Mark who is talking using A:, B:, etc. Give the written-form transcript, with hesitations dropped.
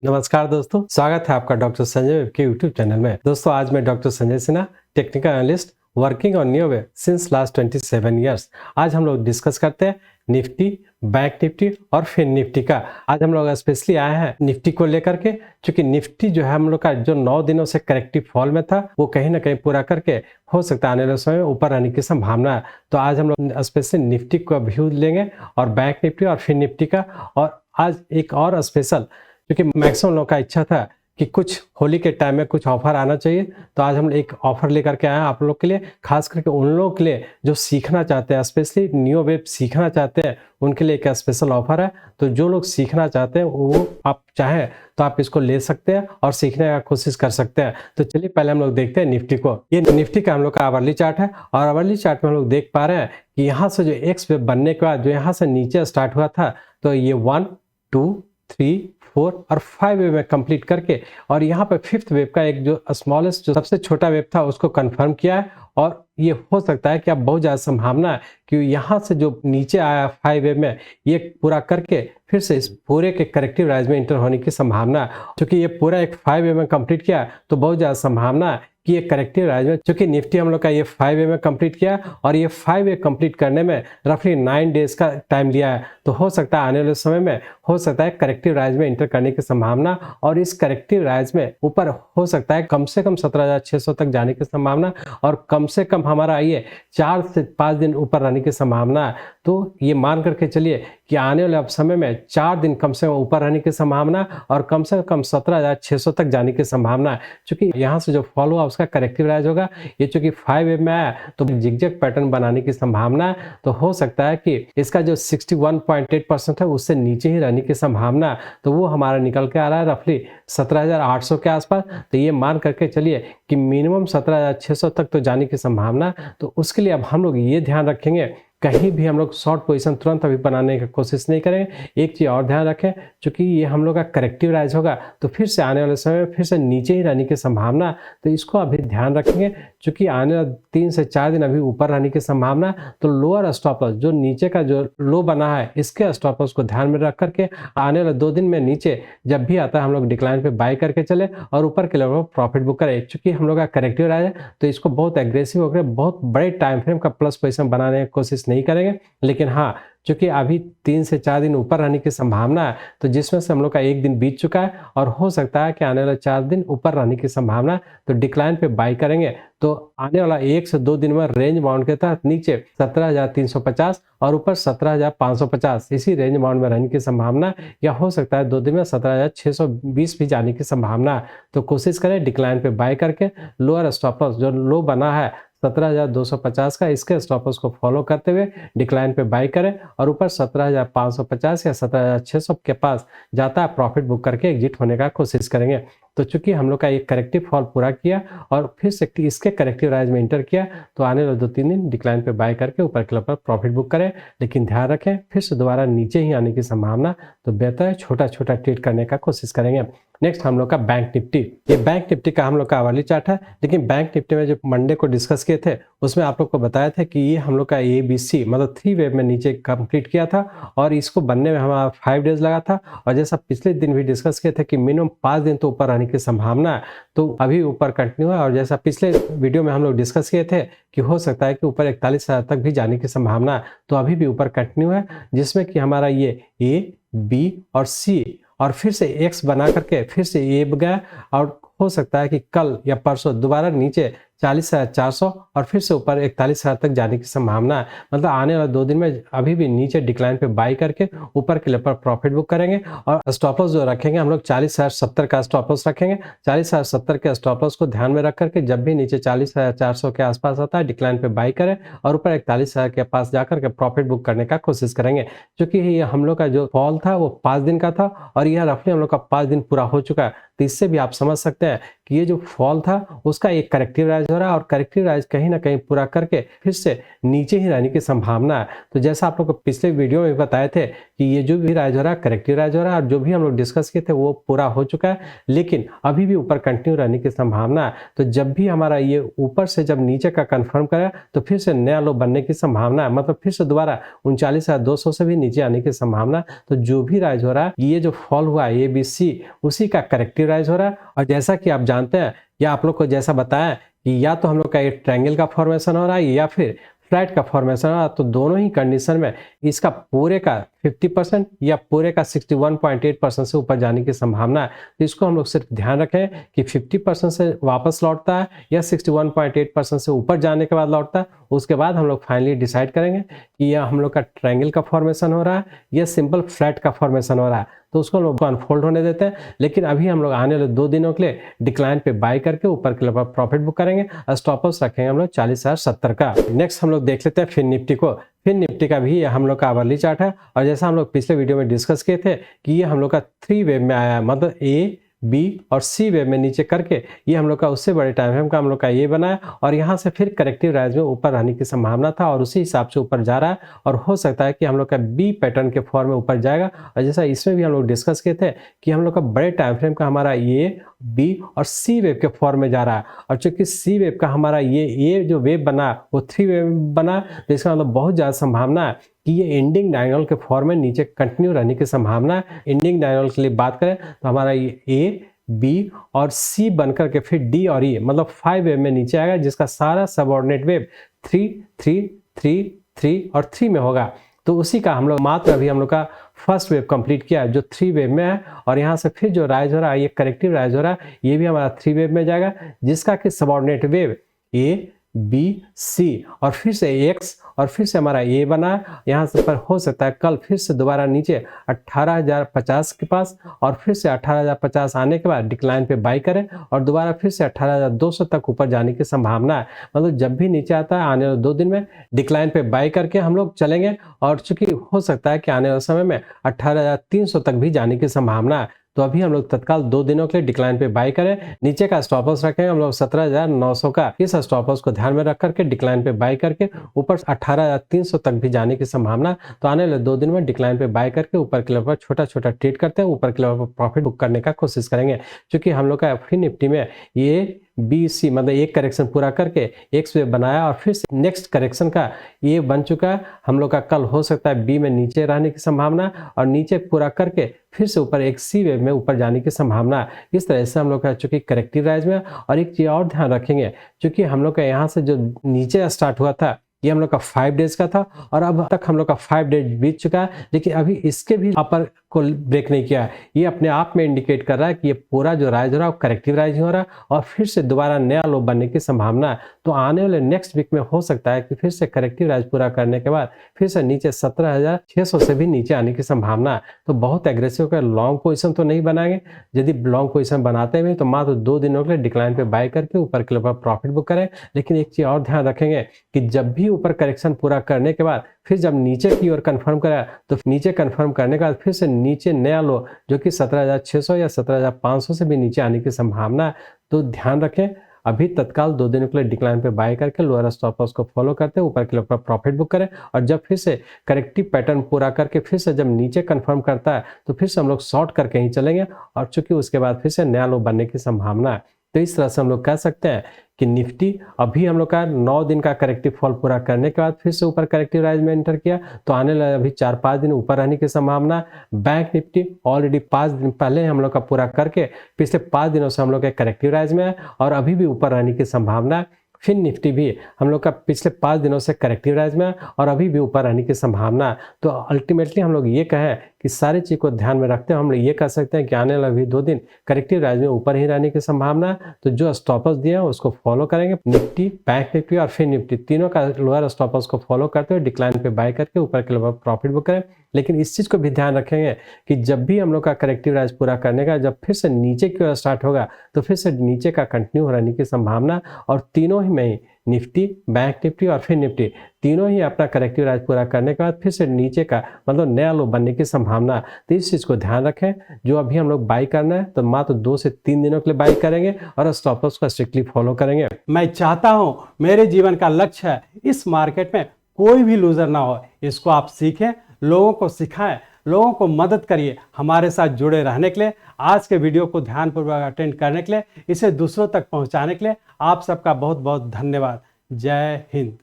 A: नमस्कार दोस्तों, स्वागत है आपका डॉक्टर संजय वेब के यूट्यूब चैनल में। दोस्तों आज मैं doctor Sanjay Sinha, technical analyst working on neo web since last 27 years. आज हम लोग डिस्कस करते हैं निफ्टी, बैंक निफ्टी और फिर निफ्टी का। आज हम लोग स्पेशली आए हैं निफ्टी को लेकर के, क्योंकि निफ्टी जो है हम लोग का जो 9 दिनों से करेक्टिव फॉल में था वो कहीं ना कहीं पूरा करके हो सकता है आने वाले समय में ऊपर आने की संभावना है। तो आज हम लोग स्पेशली निफ्टी का व्यू लेंगे और बैंक निफ्टी और फिर निफ्टी का। और आज एक और स्पेशल, क्योंकि मैक्सिमम लोगों का इच्छा था कि कुछ होली के टाइम में कुछ ऑफर आना चाहिए, तो आज हम एक ऑफर लेकर के आए हैं आप लोग के लिए, खास करके उन लोगों के लिए जो सीखना चाहते हैं, स्पेशली नियो वेब सीखना चाहते हैं, उनके लिए एक स्पेशल ऑफर है। तो जो लोग सीखना चाहते हैं वो आप चाहें तो आप इसको ले सकते हैं और सीखने का कोशिश कर सकते हैं। तो चलिए पहले हम लोग देखते हैं निफ्टी को। ये निफ्टी का हम लोग का आवरली चार्ट है और आवरली चार्ट में हम लोग देख पा रहे हैं कि यहाँ से जो एक्स वेब बनने के बाद जो यहाँ से नीचे स्टार्ट हुआ था, तो ये 1, 2, 3, 4 और 5 वेव में कंप्लीट करके और यहाँ पे 5th वेव का एक जो स्मॉलेस्ट, जो सबसे छोटा वेव था, उसको कंफर्म किया है। और ये हो सकता है कि अब बहुत ज़्यादा संभावना है कि यहाँ से जो नीचे आया 5 वेव में, ये पूरा करके फिर से इस पूरे के करेक्टिव राइज में इंटर होने की संभावना है। क्योंकि ये पूरा एक 5 वेव में कंप्लीट किया तो बहुत ज़्यादा संभावना है कि ये करेक्टिव राइज में, क्योंकि निफ्टी हम लोग का ये 5 वेव में कंप्लीट किया और ये 5 वेव कंप्लीट करने में रफली 9 डेज का टाइम लिया है। तो हो सकता है आने वाले समय में हो सकता है करेक्टिव राइज में इंटर करने की संभावना, और इस करेक्टिव राइज में ऊपर हो सकता है कम से कम 17,600 तक जाने की संभावना, और कम से कम हमारा ये 4 से 5 दिन ऊपर रहने की संभावना है। तो ये मान करके चलिए कि आने वाले समय में 4 दिन कम से कम ऊपर रहने की संभावना और कम से कम 17,600 तक जाने की संभावना है। क्योंकि यहाँ से जो फॉलो हुआ उसका करेक्टिव राइज होगा, ये चूंकि 5 वेव में आया तो जिगजैग पैटर्न बनाने की संभावना है। तो हो सकता है कि इसका जो 61.8% है उससे नीचे ही रहने की संभावना है। तो वो हमारा निकल के आ रहा है रफली 17,800 के आसपास। तो ये मान करके चलिए कि मिनिमम 17,600 तक तो जाने की संभावना। तो उसके लिए अब हम लोग ये ध्यान रखेंगे, कहीं भी हम लोग शॉर्ट पोजीशन तुरंत अभी बनाने की कोशिश नहीं करेंगे। एक चीज़ और ध्यान रखें, क्योंकि ये हम लोग का करेक्टिव राइज होगा तो फिर से आने वाले समय में फिर से नीचे ही रहने की संभावना। तो इसको अभी ध्यान रखेंगे, क्योंकि आने वाले 3 से 4 दिन अभी ऊपर रहने की संभावना। तो लोअर स्टॉप लॉस, जो नीचे का जो लो बना है, इसके स्टॉप लॉस को ध्यान में रख करके आने वाले 2 दिन में नीचे जब भी आता है हम लोग डिक्लाइन पे बाय करके चले और ऊपर के लेवल पर प्रॉफिट बुक करें। चूंकि हम लोग का करेक्टिव राइज है तो इसको बहुत एग्रेसिव होकर बहुत बड़े टाइम फ्रेम का प्लस पोजीशन बनाने की कोशिश नहीं करेंगे। लेकिन हाँ, क्योंकि अभी 3 से 4 दिन ऊपर रहने की संभावना है, तो जिसमें से हम लोग का 1 दिन बीत चुका है और हो सकता है कि आने वाले 4 दिन ऊपर रहने की संभावना है। तो डिक्लाइन पे बाय करेंगे तो आने वाला 1 से 2 दिन में रेंज बाउंड के तहत नीचे 17,350 और ऊपर 17,550 इसी रेंज बाउंड में रहने की संभावना, या हो सकता है 2 दिन में 17,620 भी जाने की संभावना है। तो कोशिश करें डिक्लाइन पे बाय करके लोअर स्टॉप लॉस जो लो बना है 17,250 का, इसके स्टॉप लॉस को फॉलो करते हुए डिक्लाइन पे बाय करें और ऊपर 17,550 या 17,600 के पास जाता है प्रॉफिट बुक करके एग्जिट होने का कोशिश करेंगे। तो चूंकि हम लोग का एक करेक्टिव फॉल पूरा किया और फिर से इसके करेक्टिव राइज में इंटर किया, तो आने वाले 2-3 दिन डिक्लाइन पे बाय करके ऊपर के लेवल पर प्रॉफिट बुक करें। लेकिन ध्यान रखें फिर से दोबारा नीचे ही आने की संभावना, तो बेहतर है छोटा छोटा ट्रेड करने का कोशिश करेंगे। नेक्स्ट हम लोग का बैंक निफ्टी। ये बैंक निफ्टी का हम लोग का आवरली चार्ट है, लेकिन बैंक निफ्टी में जो मंडे को डिस्कस किए थे उसमें आप लोग को बताया था कि ये हम लोग का ABC मतलब 3 वेव में नीचे कंप्लीट किया था और इसको बनने में हमारा 5 डेज लगा था। और जैसा पिछले दिन भी डिस्कस किए थे कि मिनिमम 5 दिन तो ऊपर आने की संभावना है, तो अभी ऊपर कंटिन्यू है। और जैसा पिछले वीडियो में हम लोग डिस्कस किए थे कि हो सकता है कि ऊपर 41,000 तक भी जाने की संभावना है, तो अभी भी ऊपर कंटिन्यू है, जिसमें कि हमारा ये A, B और C और फिर से X बना करके फिर से A गया, और हो सकता है कि कल या परसों दोबारा नीचे 40,400 और फिर से ऊपर 41,000 तक जाने की संभावना है। मतलब आने वाले 2 दिन में अभी भी नीचे डिक्लाइन पे बाय करके ऊपर के लेवल पर प्रॉफिट बुक करेंगे। और स्टॉप लॉस जो रखेंगे हम लोग 40,070 का स्टॉप लॉस रखेंगे। 40,070 के स्टॉप लॉस को ध्यान में रख करके जब भी नीचे 40,400 के आसपास आता है डिक्लाइन पे बाय करें और ऊपर 41,000 के पास जाकर के प्रॉफिट बुक करने का कोशिश करेंगे। क्योंकि ये हम लोग का जो फॉल था वो 5 दिन का था और यह रफली हम लोग का 5 दिन पूरा हो चुका है। तो इससे भी आप समझ सकते हैं कि ये जो फॉल था उसका एक करेक्टिव राइज हो रहा है और करेक्टिव राइज कहीं ना कहीं पूरा करके फिर से नीचे ही रहने की संभावना है। तो जैसा आप लोग को पिछले वीडियो में बताए थे कि ये जो भी राइज हो रहा है करेक्टिव राइज हो रहा है, और जो भी हम लोग डिस्कस किए थे वो पूरा हो चुका है, लेकिन अभी भी ऊपर कंटिन्यू रहने की संभावना है। तो जब भी हमारा ये ऊपर से जब नीचे का कंफर्म करे तो फिर से नया लो बनने की संभावना है, मतलब फिर से दोबारा 39,200 से भी नीचे आने की संभावना। तो जो भी राइज हो रहा है, ये जो फॉल हुआ है ए बी सी, उसी का करेक्टिव राइज हो रहा है। और जैसा कि आप जानते हैं या आप लोग को जैसा बताया कि या तो हम लोग का एक ट्रायंगल का फॉर्मेशन हो रहा है या फिर फ्लैट का फॉर्मेशन हो रहा है, तो दोनों ही कंडीशन में इसका पूरे का 50% या पूरे का 61.8% से ऊपर जाने की संभावना है। तो इसको हम लोग सिर्फ ध्यान रखें कि 50% से वापस लौटता है या 61.8% से ऊपर जाने के बाद लौटता है। उसके बाद हम लोग फाइनली डिसाइड करेंगे कि यह हम लोग का ट्रायंगल का फॉर्मेशन हो रहा है या सिंपल फ्लैट का फॉर्मेशन हो रहा है। तो उसको हम लोग अनफोल्ड होने देते हैं, लेकिन अभी हम लोग आने वाले 2 दिनों के लिए डिक्लाइन पे बाय करके ऊपर के लिए प्रॉफिट बुक करेंगे। स्टॉप लॉस रखेंगे हम लोग 40,070 का। नेक्स्ट हम लोग देख लेते हैं फिर निफ्टी को। फिर निफ्टी का भी हम लोग का आवरली चार्ट है, और जैसा हम लोग पिछले वीडियो में डिस्कस किए थे कि ये हम लोग का 3 वेव में आया है, मतलब ए बी और सी वेव में नीचे करके ये हम लोग का उससे बड़े टाइम फ्रेम का हम लोग का ये बना है, और यहाँ से फिर करेक्टिव राइज में ऊपर रहने की संभावना था और उसी हिसाब से ऊपर जा रहा है। और हो सकता है कि हम लोग का बी पैटर्न के फॉर्म में ऊपर जाएगा, और जैसा इसमें भी हम लोग डिस्कस किए थे कि हम लोग का बड़े टाइम फ्रेम का हमारा ये बी और सी वेव के फॉर्म में जा रहा है। और चूंकि सी वेव का हमारा ये जो वेव बना वो 3 वेव बना, तो इसका मतलब बहुत ज़्यादा संभावना है कि ये एंडिंग डायगोनल के फॉर्म में नीचे कंटिन्यू रहने की संभावना है। एंडिंग डायगोनल के लिए बात करें तो हमारा ये ए बी और सी बनकर के फिर डी और ई मतलब 5 वेव में नीचे आएगा, जिसका सारा सबऑर्डिनेट वेव 3 3 3 3 और 3 में होगा। तो उसी का हम लोग मात्र अभी हम लोग का फर्स्ट वेव कंप्लीट किया है जो 3 वेव में है, और यहाँ से फिर जो राइज हो रहा है ये करेक्टिव राइज हो रहा है, ये भी हमारा 3 वेव में जाएगा, जिसका कि subordinate wave A B C और फिर से एक्स और फिर से हमारा ए बना। यहाँ से पर हो सकता है कल फिर से दोबारा नीचे 18,050 के पास, और फिर से 18,050 आने के बाद डिक्लाइन पे बाई करें और दोबारा फिर से 18,200 तक ऊपर जाने की संभावना है। मतलब जब भी नीचे आता है आने वाले 2 दिन में डिक्लाइन पे बाई करके हम लोग चलेंगे, और चूंकि हो सकता है कि आने वाले समय में 18,300 तक भी जाने की संभावना है। तो अभी हम लोग तत्काल 2 दिनों के लिए डिक्लाइन पे बाई करें। नीचे का स्टॉप लॉस रखेंगे हम लोग 17,900 का। इस स्टॉप लॉस को ध्यान में रख करके डिक्लाइन पे बाई करके ऊपर 18,300 तक भी जाने की संभावना। तो आने वाले 2 दिन में डिक्लाइन पे बाई करके ऊपर के लेवल पर छोटा छोटा ट्रेड करते हैं, ऊपर के लेवल पर प्रॉफिट बुक करने का कोशिश करेंगे। क्योंकि हम लोग का फिर निफ्टी में ये बी सी मतलब एक करेक्शन पूरा करके एक्स वेव बनाया, और फिर से नेक्स्ट करेक्शन का ये बन चुका है। हम लोग का कल हो सकता है बी में नीचे रहने की संभावना, और नीचे पूरा करके फिर से ऊपर एक सी वेव में ऊपर जाने की संभावना। इस तरह से हम लोग का चूंकि करेक्टिव राइज में। और एक चीज और ध्यान रखेंगे, चूंकि हम लोग का यहाँ से जो नीचे स्टार्ट हुआ था ये हम लोग का 5 डेज का था, और अब तक हम लोग का 5 डेज बीत चुका है, लेकिन अभी इसके भी अपर को ब्रेक नहीं किया है। ये अपने आप में इंडिकेट कर रहा है कि ये पूरा जो राइज हो रहा है वो करेक्टिव राइज हो रहा है, और फिर से दोबारा नया लो बनने की संभावना है। तो आने वाले नेक्स्ट वीक में हो सकता है कि फिर से करेक्टिव राइज पूरा करने के बाद फिर से नीचे 17,600 से भी नीचे आने की संभावना है। तो बहुत एग्रेसिव का लॉन्ग पोजिशन तो नहीं बनाएंगे। यदि लॉन्ग पोजिशन बनाते हुए तो मात्र 2 दिनों के लिए डिक्लाइन पे बाय करके ऊपर के लेवल पर प्रॉफिट बुक करें। लेकिन एक चीज और ध्यान रखेंगे कि जब भी ऊपर करेक्शन पूरा करने के बाद फिर जब नीचे की ओर कंफर्म करा, तो नीचे कंफर्म करने के बाद फिर से नीचे नया लो जो कि 17,600 या 17,500 से भी नीचे आने की संभावना है। तो ध्यान रखें, अभी तत्काल 2 दिनों के लिए डिक्लाइन पे बाय करके लोअर स्टॉप लॉस को फॉलो करते ऊपर के लेवल पर प्रॉफिट बुक करें। और जब फिर से करेक्टिव पैटर्न पूरा करके फिर से जब नीचे कंफर्म करता है तो फिर से हम लोग शॉर्ट करके ही चलेंगे, और चूंकि उसके बाद फिर से नया लो बनने की संभावना है। तो इस तरह से हम लोग कह सकते हैं कि निफ्टी अभी हम लोग का 9 दिन का करेक्टिव फॉल पूरा करने के बाद फिर से ऊपर करेक्टिव राइज में एंटर किया, तो आने वाले अभी 4-5 दिन ऊपर रहने की संभावना। बैंक निफ्टी ऑलरेडी 5 दिन पहले हम लोग का पूरा करके पिछले 5 दिनों से हम लोग के करेक्टिव राइज में है, और अभी भी ऊपर रहने की संभावना। फिर निफ्टी भी हम लोग का पिछले 5 दिनों से करेक्टिव राइज में है और अभी भी ऊपर रहने की संभावना। तो अल्टीमेटली हम लोग ये कहें कि सारी चीज को ध्यान में रखते हैं हम लोग ये कह सकते हैं कि आने वाले अभी 2 दिन करेक्टिव राइज में ऊपर ही रहने की संभावना। तो जो स्टॉप लॉस दिए हैं उसको फॉलो करेंगे। निफ्टी, बैंक निफ्टी और फिर निफ्टी तीनों का लोअर स्टॉप लॉस को फॉलो करते हुए डिक्लाइन पे बाय करके ऊपर के लेवल प्रॉफिट बुक करें। लेकिन इस चीज को भी ध्यान रखेंगे कि जब भी हम लोग का करेक्टिव राइज पूरा करने का जब फिर से नीचे की ओर स्टार्ट होगा तो फिर से नीचे का कंटिन्यू रहने की संभावना। और तीनों ही में निफ्टी, बैंक निफ्टी और फिर निफ्टी तीनों ही अपना करेक्टिव राइज पूरा करने के बाद फिर से नीचे का मतलब नया लो बनने की संभावना। तो इस चीज को ध्यान रखें। जो अभी हम लोग बाई करना है तो मात्र 2 से 3 दिनों के लिए बाई करेंगे और स्टॉप लॉस को स्ट्रिक्टली फॉलो करेंगे।
B: मैं चाहता हूं मेरे जीवन का लक्ष्य है इस मार्केट में कोई भी लूजर ना हो। इसको आप सीखें, लोगों को सिखाएं, लोगों को मदद करिए हमारे साथ जुड़े रहने के लिए, आज के वीडियो को ध्यानपूर्वक अटेंड करने के लिए, इसे दूसरों तक पहुंचाने के लिए आप सबका बहुत बहुत धन्यवाद। जय हिंद।